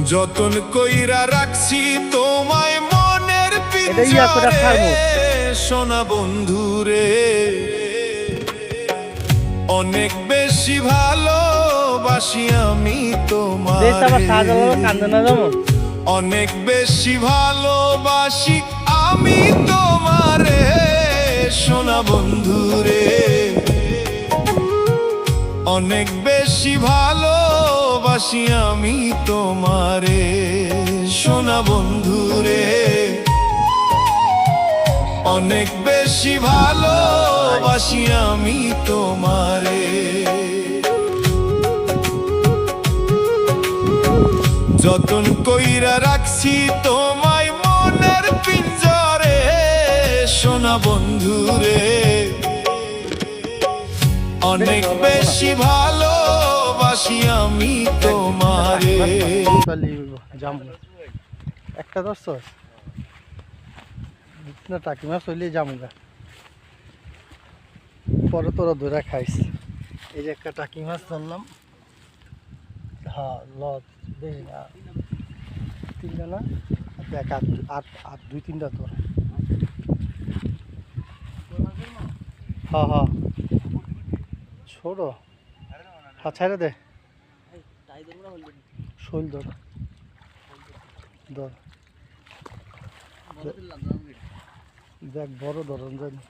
যতন কইরা রাখছি তোমায় মনের পিঞ্জরে সোনা বন্ধুরে অনেক বেশি ভালোবাসি আমি তোমারে অনেক বেশি ভালোবাসি আমি তোমারে সোনা বন্ধুরে অনেক বেশি ভালোবাসি আমি তোমারে সোনা বন্ধুরে অনেক বেশি ভালোবাসি আমি তোমারে যতন কইরা রাখছি তোমায় মনের পিঞ্জরে সোনা বন্ধুরে অনেক বেশি ভালোবাসি আমি তোমারে একটা দশ না টাকি মাছ হইলে জামুগা পরে তোরা ধরে খাইস এই যে একটা টাকি মাছ ধরলাম হ্যাঁ লজ বেশি না তিনটা না দেখ আট দুই তিনটা তোর হ্যাঁ হ্যাঁ ছোট হ্যাঁ ছাইড়ে দে শৈল ধর ধর দেখ বড় ধরন জানি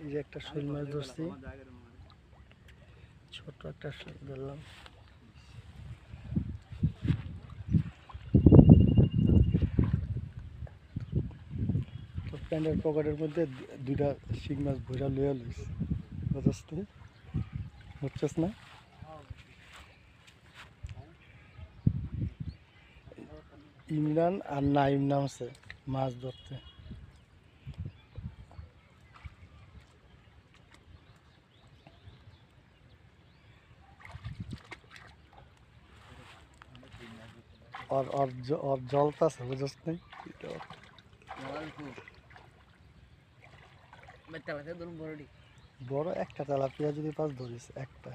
এই যে একটা শৈল মাছ ধরছি ছোট একটা শৈল ধরলাম প্যান্টের পকেটের মধ্যে দুইটা শিং মাছ ভৈরা লইয়া লইস বুঝছিস তুই বুঝছিস না ইমরান আর নাইম নামছে মাছ ধরতে और জলতাছে বুঝছিস নাই বড় একটা তেলাপিয়া যদি পাস ধরিস একটা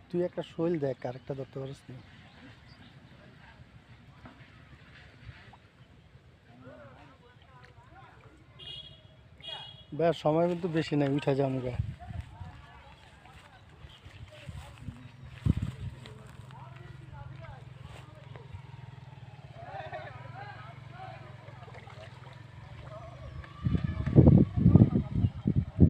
তুই একটা শৈল দেখ আরেকটা ধরতে পারিস না ব্যাস সময় কিন্তু বেশি নাই উঠা যামগা